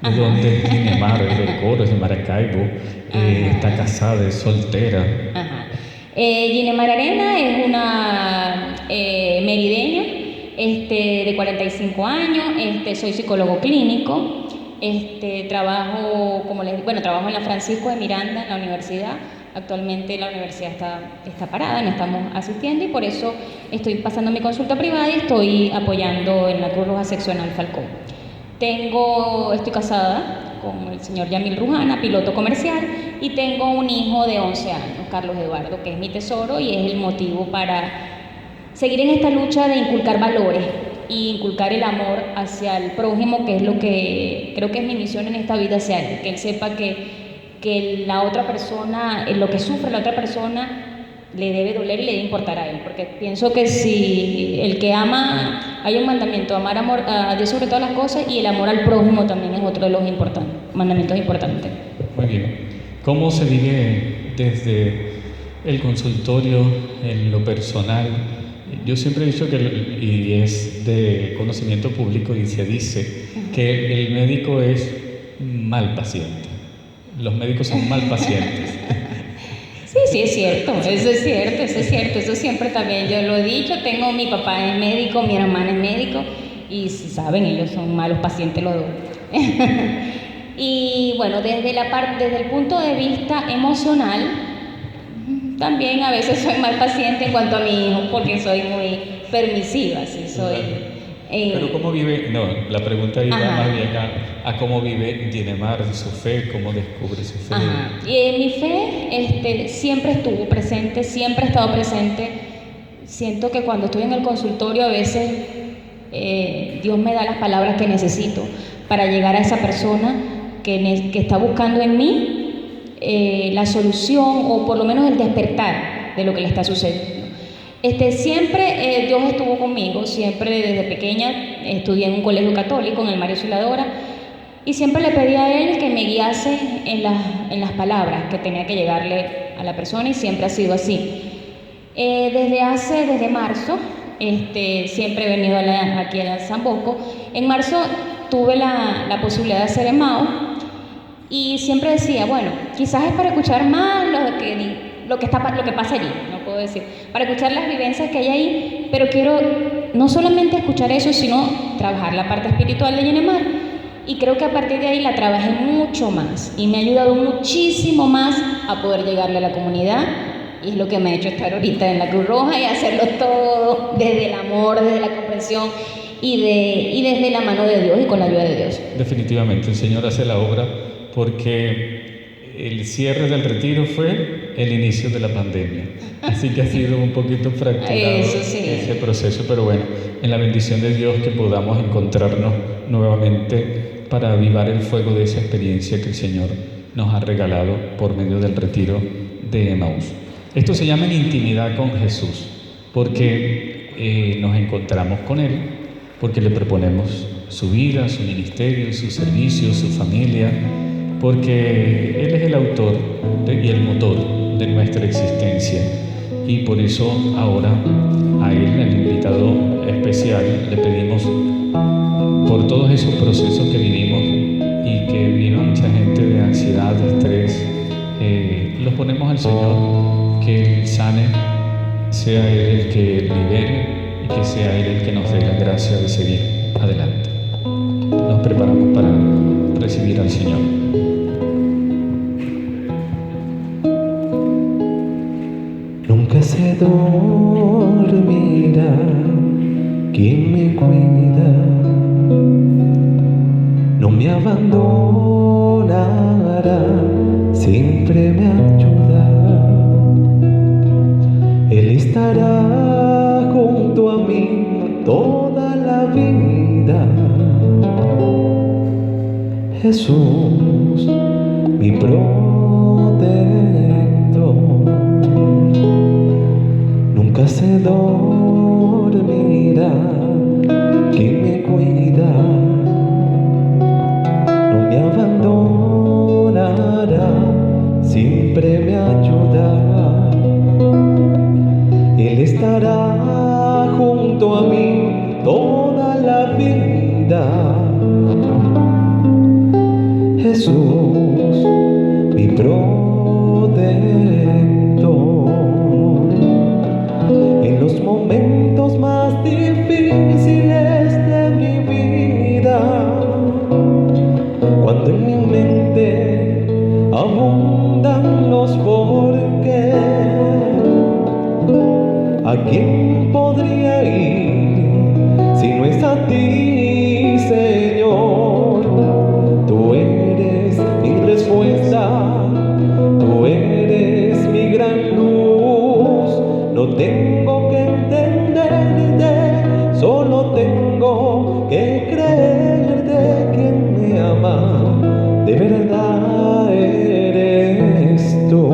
¿De dónde es Ginemar? ¿Es del Coro? ¿Es de Maracaibo? ¿Está casada? ¿Es soltera? Ajá. Ginemar Arena es una merideña de 45 años. Soy psicólogo clínico. Trabajo en la Francisco de Miranda, en la universidad. Actualmente la universidad está parada, no estamos asistiendo, y por eso estoy pasando mi consulta privada y estoy apoyando en la Cruz Roja Seccional Falcón. Estoy casada con el señor Yamil Rujana, piloto comercial, y tengo un hijo de 11 años, Carlos Eduardo, que es mi tesoro y es el motivo para seguir en esta lucha de inculcar valores y inculcar el amor hacia el prójimo, que es lo que creo que es mi misión en esta vida hacia él, que él sepa que la otra persona, lo que sufre la otra persona, le debe doler y le debe importar a él, porque pienso que si el que ama, hay un mandamiento, amar a Dios sobre todas las cosas, y el amor al prójimo también es otro de los mandamientos importantes. Muy bien. ¿Cómo se vive desde el consultorio en lo personal? Yo siempre he dicho y es de conocimiento público, y se dice que el médico es mal paciente. Los médicos son mal pacientes. Sí, es cierto, eso siempre también yo lo he dicho. Mi papá es médico, mi hermana es médico, y si saben, ellos son malos pacientes los dos. Y bueno, desde el punto de vista emocional, también a veces soy más paciente en cuanto a mi hijo, porque soy muy permisiva, sí, soy... Pero ¿cómo vive? No, la pregunta iba Ajá. más bien a cómo vive Ginemar su fe, cómo descubre su fe. Ajá. Y mi fe siempre estuvo presente, siempre ha estado presente. Siento que cuando estoy en el consultorio a veces Dios me da las palabras que necesito para llegar a esa persona que está buscando en mí la solución o por lo menos el despertar de lo que le está sucediendo. Siempre Dios estuvo conmigo, siempre desde pequeña estudié en un colegio católico, en el María Auxiliadora, y siempre le pedí a Él que me guiase en las palabras que tenía que llegarle a la persona, y siempre ha sido así. Desde marzo, siempre he venido aquí a San Bosco. En marzo tuve la posibilidad de hacer EMAO, y siempre decía, bueno, quizás es para escuchar más lo que pasa allí, no puedo decir, para escuchar las vivencias que hay ahí, pero quiero no solamente escuchar eso, sino trabajar la parte espiritual de Ginemar. Y creo que a partir de ahí la trabajé mucho más y me ha ayudado muchísimo más a poder llegarle a la comunidad, y es lo que me ha hecho estar ahorita en la Cruz Roja y hacerlo todo desde el amor, desde la comprensión y desde la mano de Dios y con la ayuda de Dios. Definitivamente el Señor hace la obra, porque el cierre del retiro fue el inicio de la pandemia, así que ha sido un poquito fracturado ese proceso, pero bueno, en la bendición de Dios que podamos encontrarnos nuevamente para avivar el fuego de esa experiencia que el Señor nos ha regalado por medio del retiro de Emaús. Esto se llama intimidad con Jesús, porque nos encontramos con Él, porque le proponemos su vida, su ministerio, su servicio, su familia, porque Él es el autor y el motor de nuestra existencia, y por eso ahora a Él, el invitado especial, le pedimos por todos esos procesos que vivimos y que vino mucha gente de ansiedad, de estrés, los ponemos al Señor, que Él sane, sea Él el que libere y que sea Él el que nos dé la gracia de seguir adelante. Nos preparamos para recibir al Señor. Nunca se dormirá quien me cuida, no me abandonará, siempre me ayuda. Él estará junto a mí toda la vida. Jesús, mi protector, nunca se dormirá quien me cuida, no me abandonará, siempre me ayuda. Él estará junto a mí toda la vida. Jesús, mi protector, en los momentos más difíciles de mi vida, cuando en mi mente abundan los porqué, ¿a quién podría ir si no es a ti, Señor? Tú eres mi respuesta, tú eres mi gran luz. No tengo que entenderte, solo tengo que creerte. Quien me ama, de verdad eres tú.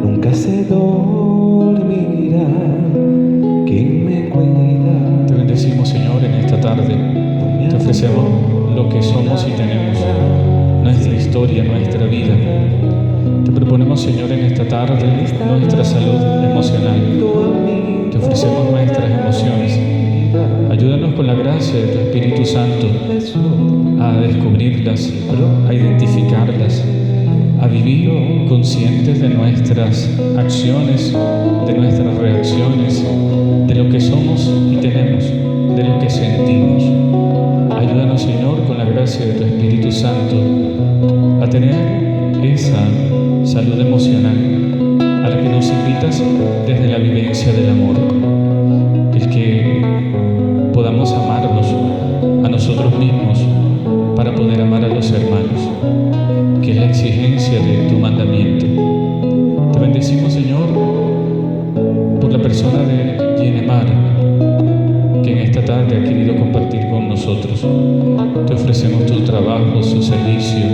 Nunca se dormirá quien me cuida. Te bendecimos, Señor, en esta tarde. Te ofrecemos lo que somos y tenemos, nuestra historia, nuestra vida. Te proponemos, Señor, en esta tarde nuestra salud emocional. Te ofrecemos nuestras emociones. Ayúdanos con la gracia de tu Espíritu Santo a descubrirlas, a identificarlas, a vivir conscientes de nuestras acciones, de nuestras reacciones, de lo que somos y tenemos, de lo que sentimos. Ayúdanos, Señor, con la gracia de tu Espíritu Santo, a tener esa salud emocional a la que nos invitas desde la vivencia del amor, el que podamos amarnos a nosotros mismos para poder amar a los hermanos, que es la exigencia de tu mandamiento. Te bendecimos, Señor, por la persona de Yenemar, que en esta tarde ha querido compartir con nosotros. Te ofrecemos tu trabajo, su servicio,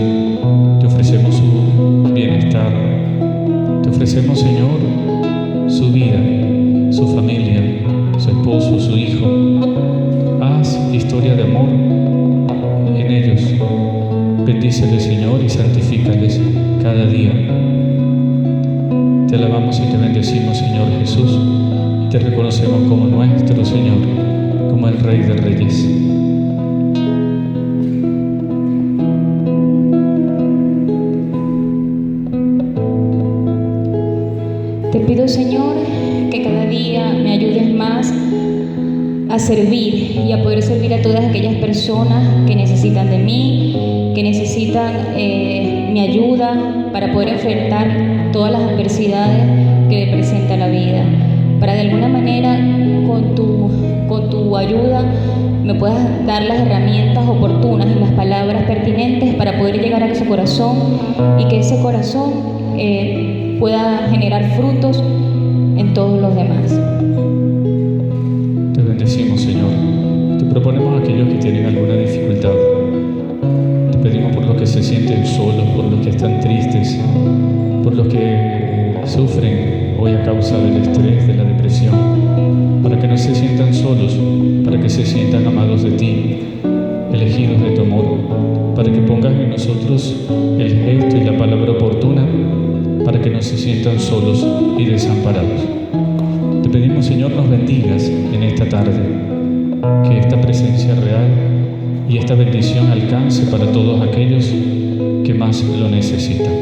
te ofrecemos su bienestar, te ofrecemos, Señor, su vida, su familia, su esposo, su hijo. Haz historia de amor en ellos. Bendíceles, Señor, y santifícales cada día. Te alabamos y te bendecimos, Señor Jesús, y te reconocemos como nuestro Señor, como el Rey de Reyes. Te pido, Señor, que cada día me ayudes más a servir y a poder servir a todas aquellas personas que necesitan de mí, que necesitan mi ayuda para poder enfrentar todas las adversidades que me presenta la vida, para de alguna manera con tu ayuda me puedas dar las herramientas oportunas y las palabras pertinentes para poder llegar a su corazón y que ese corazón pueda generar frutos en todos los demás. Te bendecimos, Señor. Te proponemos a aquellos que tienen alguna dificultad. Te pedimos por los que se sienten solos, por los que están tristes, por los que sufren hoy a causa del estrés, de la depresión, para que no se sientan solos, para que se sientan amados de ti, elegidos de tu amor, para que pongas en nosotros el gesto y la palabra oportuna, para que no se sientan solos y desamparados. Te pedimos, Señor, nos bendigas en esta tarde, que esta presencia real y esta bendición alcance para todos aquellos que más lo necesitan.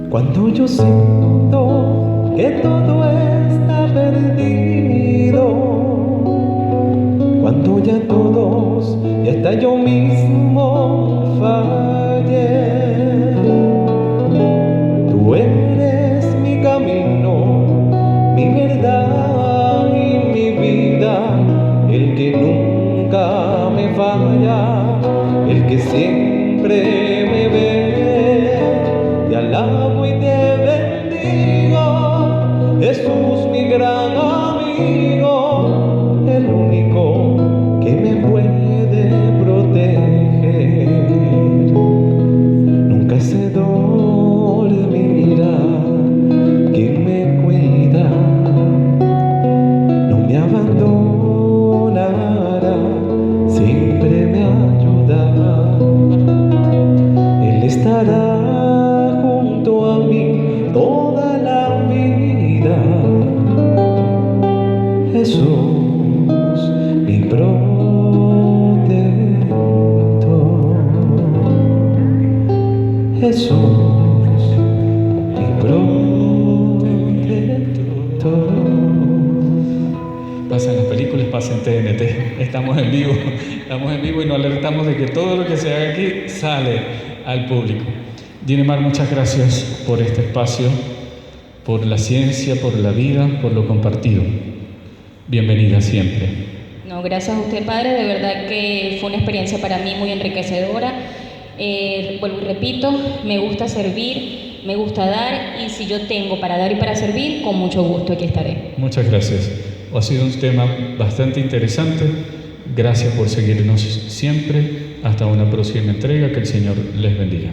Cuando yo siento que todo está perdido, cuando ya todos y hasta yo mismo fallé, tú eres mi camino, mi verdad y mi vida, el que nunca me falla, el que siempre me ve. Te alabo y te bendigo, Jesús, mi gran amigo, el único que me puede proteger. Nunca se dormirá, quien me cuida, no me abandonará, siempre me ayudará. Él estará junto a mí toda la vida. Jesús, mi protector. Jesús, mi protector. Pasan las películas, pasa en TNT. Estamos en vivo y nos alertamos de que todo lo que se haga aquí sale al público. Yenemar, muchas gracias por este espacio, por la ciencia, por la vida, por lo compartido. Bienvenida siempre. No, gracias a usted, Padre, de verdad que fue una experiencia para mí muy enriquecedora. Vuelvo y repito, me gusta servir, me gusta dar, y si yo tengo para dar y para servir, con mucho gusto aquí estaré. Muchas gracias. Ha sido un tema bastante interesante. Gracias por seguirnos siempre. Hasta una próxima entrega. Que el Señor les bendiga.